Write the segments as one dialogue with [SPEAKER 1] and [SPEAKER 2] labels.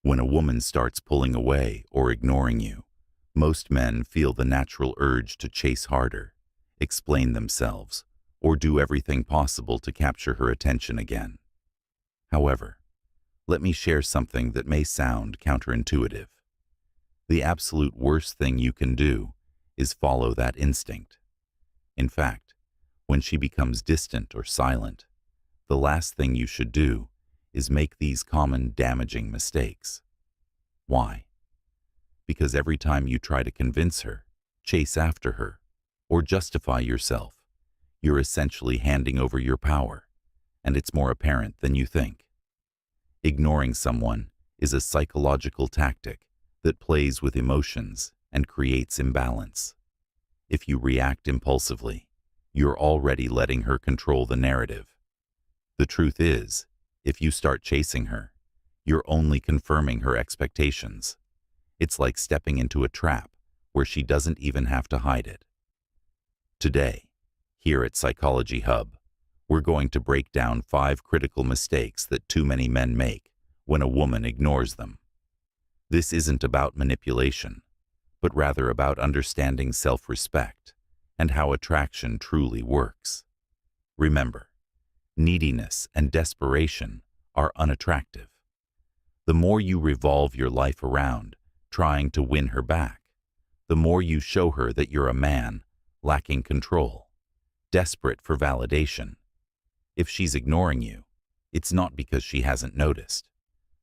[SPEAKER 1] When a woman starts pulling away or ignoring you, most men feel the natural urge to chase harder, explain themselves, or do everything possible to capture her attention again. However, let me share something that may sound counterintuitive. The absolute worst thing you can do is follow that instinct. In fact, when she becomes distant or silent, the last thing you should do is make these common damaging mistakes. Why? Because every time you try to convince her, chase after her, or justify yourself, you're essentially handing over your power, and it's more apparent than you think. Ignoring someone is a psychological tactic that plays with emotions and creates imbalance. If you react impulsively, you're already letting her control the narrative. The truth is, if you start chasing her, you're only confirming her expectations. It's like stepping into a trap where she doesn't even have to hide it. Today, here at Psychology Hub, we're going to break down 5 critical mistakes that too many men make when a woman ignores them. This isn't about manipulation, but rather about understanding self-respect and how attraction truly works. Remember, neediness and desperation are unattractive. The more you revolve your life around trying to win her back, the more you show her that you're a man lacking control, desperate for validation. If she's ignoring you, it's not because she hasn't noticed.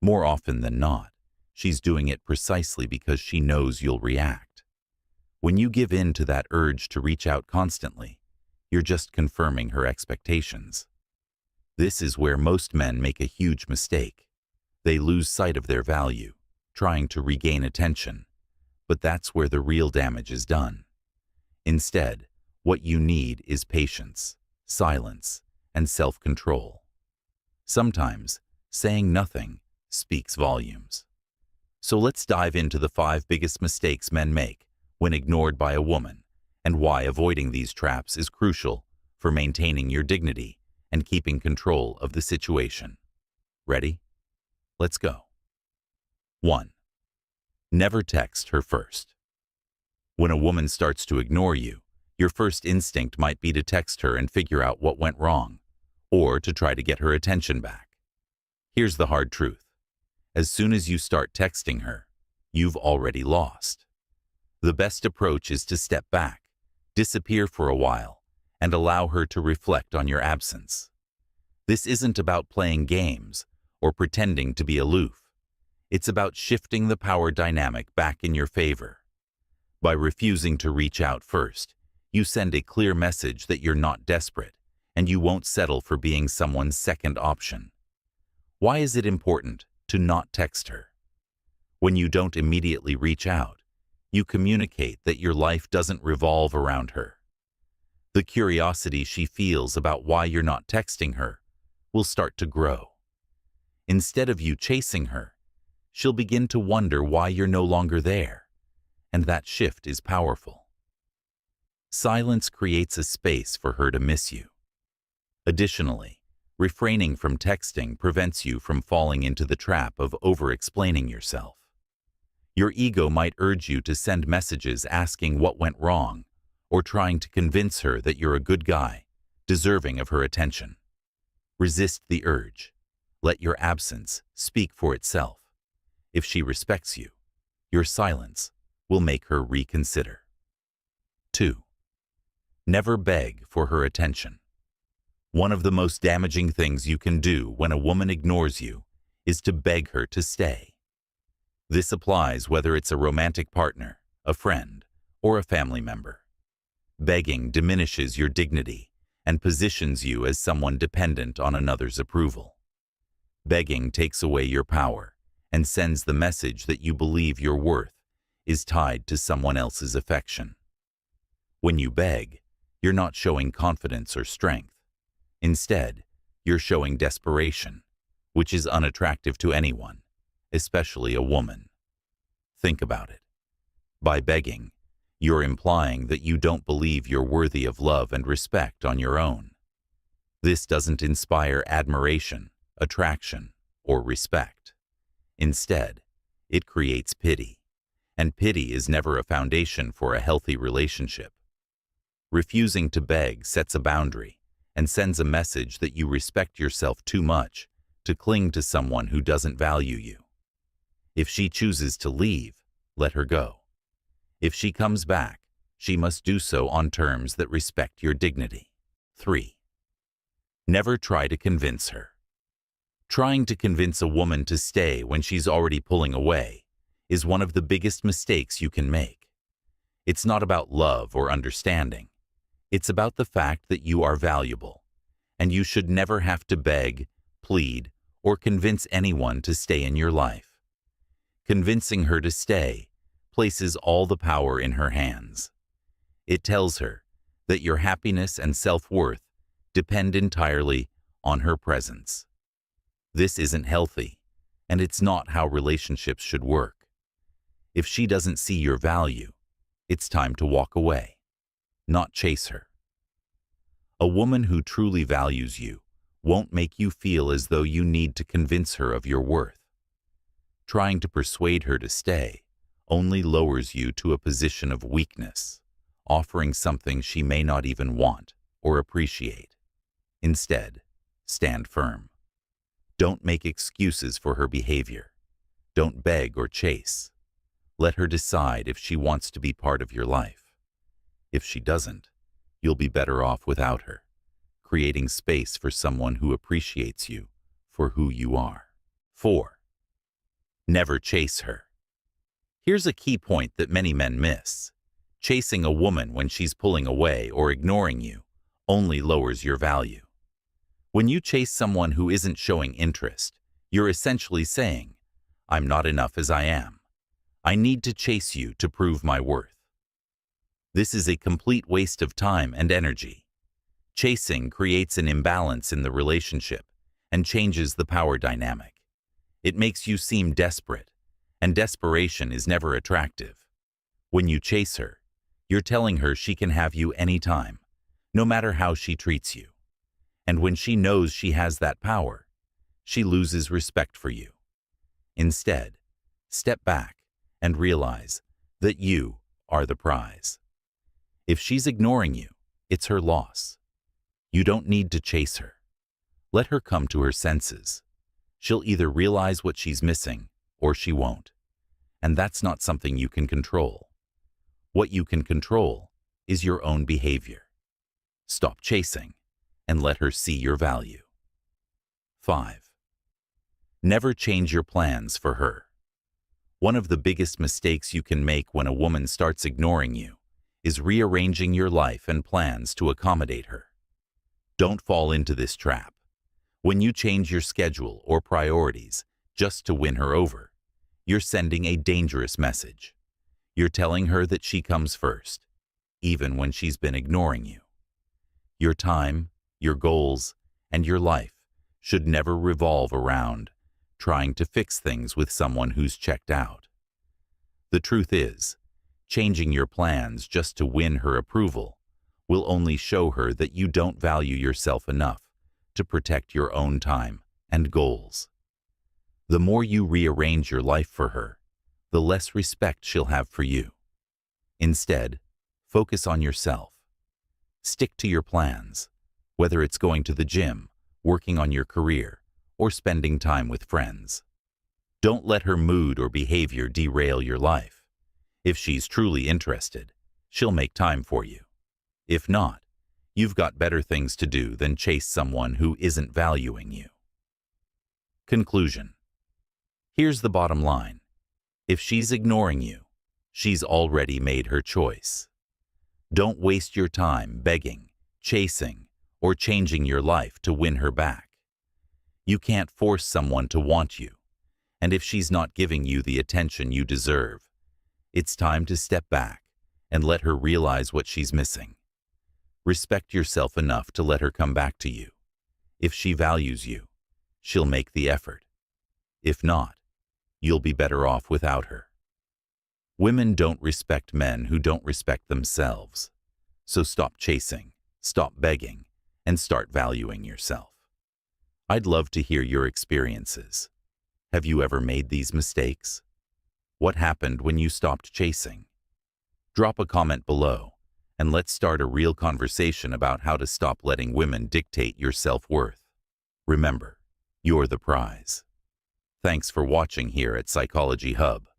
[SPEAKER 1] More often than not, she's doing it precisely because she knows you'll react. When you give in to that urge to reach out constantly, you're just confirming her expectations. This is where most men make a huge mistake. They lose sight of their value, trying to regain attention, but that's where the real damage is done. Instead, what you need is patience, silence, and self-control. Sometimes, saying nothing speaks volumes. So let's dive into the 5 biggest mistakes men make when ignored by a woman, and why avoiding these traps is crucial for maintaining your dignity and keeping control of the situation. Ready? Let's go. 1. Never text her first. When a woman starts to ignore you, your first instinct might be to text her and figure out what went wrong, or to try to get her attention back. Here's the hard truth. As soon as you start texting her, you've already lost. The best approach is to step back, disappear for a while, and allow her to reflect on your absence. This isn't about playing games or pretending to be aloof. It's about shifting the power dynamic back in your favor. By refusing to reach out first, you send a clear message that you're not desperate, and you won't settle for being someone's second option. Why is it important to not text her? When you don't immediately reach out, you communicate that your life doesn't revolve around her. The curiosity she feels about why you're not texting her will start to grow. Instead of you chasing her, she'll begin to wonder why you're no longer there, and that shift is powerful. Silence creates a space for her to miss you. Additionally, refraining from texting prevents you from falling into the trap of over-explaining yourself. Your ego might urge you to send messages asking what went wrong, or trying to convince her that you're a good guy, deserving of her attention. Resist the urge. Let your absence speak for itself. If she respects you, your silence will make her reconsider. 2. Never beg for her attention. One of the most damaging things you can do when a woman ignores you is to beg her to stay. This applies whether it's a romantic partner, a friend, or a family member. Begging diminishes your dignity and positions you as someone dependent on another's approval. Begging takes away your power and sends the message that you believe your worth is tied to someone else's affection. When you beg, you're not showing confidence or strength. Instead, you're showing desperation, which is unattractive to anyone, especially a woman. Think about it. By begging, you're implying that you don't believe you're worthy of love and respect on your own. This doesn't inspire admiration, attraction, or respect. Instead, It creates pity, and pity is never a foundation for a healthy relationship. Refusing to beg sets a boundary and sends a message that you respect yourself too much to cling to someone who doesn't value you. If she chooses to leave, let her go. If she comes back, she must do so on terms that respect your dignity. 3. Never try to convince her. Trying to convince a woman to stay when she's already pulling away is one of the biggest mistakes you can make. It's not about love or understanding. It's about the fact that you are valuable, and you should never have to beg, plead, or convince anyone to stay in your life. Convincing her to stay places all the power in her hands. It tells her that your happiness and self-worth depend entirely on her presence. This isn't healthy, and it's not how relationships should work. If she doesn't see your value, it's time to walk away, not chase her. A woman who truly values you won't make you feel as though you need to convince her of your worth. Trying to persuade her to stay only lowers you to a position of weakness, offering something she may not even want or appreciate. Instead, stand firm. Don't make excuses for her behavior. Don't beg or chase. Let her decide if she wants to be part of your life. If she doesn't, you'll be better off without her, creating space for someone who appreciates you for who you are. 4. Never chase her. Here's a key point that many men miss. Chasing a woman when she's pulling away or ignoring you only lowers your value. When you chase someone who isn't showing interest, you're essentially saying, "I'm not enough as I am. I need to chase you to prove my worth." This is a complete waste of time and energy. Chasing creates an imbalance in the relationship and changes the power dynamic. It makes you seem desperate, and desperation is never attractive. When you chase her, you're telling her she can have you anytime, no matter how she treats you. And when she knows she has that power, she loses respect for you. Instead, step back and realize that you are the prize. If she's ignoring you, it's her loss. You don't need to chase her. Let her come to her senses. She'll either realize what she's missing or she won't. And that's not something you can control. What you can control is your own behavior. Stop chasing and let her see your value. 5. Never change your plans for her. One of the biggest mistakes you can make when a woman starts ignoring you is rearranging your life and plans to accommodate her. Don't fall into this trap. When you change your schedule or priorities just to win her over, you're sending a dangerous message. You're telling her that she comes first, even when she's been ignoring you. Your time, your goals, and your life should never revolve around trying to fix things with someone who's checked out. The truth is, changing your plans just to win her approval will only show her that you don't value yourself enough to protect your own time and goals. The more you rearrange your life for her, the less respect she'll have for you. Instead, focus on yourself. Stick to your plans, whether it's going to the gym, working on your career, or spending time with friends. Don't let her mood or behavior derail your life. If she's truly interested, she'll make time for you. If not, you've got better things to do than chase someone who isn't valuing you. Conclusion. Here's the bottom line. If she's ignoring you, she's already made her choice. Don't waste your time begging, chasing, or changing your life to win her back. You can't force someone to want you, and if she's not giving you the attention you deserve, it's time to step back and let her realize what she's missing. Respect yourself enough to let her come back to you. If she values you, she'll make the effort. If not, you'll be better off without her. Women don't respect men who don't respect themselves. So stop chasing, stop begging, and start valuing yourself. I'd love to hear your experiences. Have you ever made these mistakes? What happened when you stopped chasing? Drop a comment below, and let's start a real conversation about how to stop letting women dictate your self-worth. Remember, you're the prize. Thanks for watching here at Psychology Hub.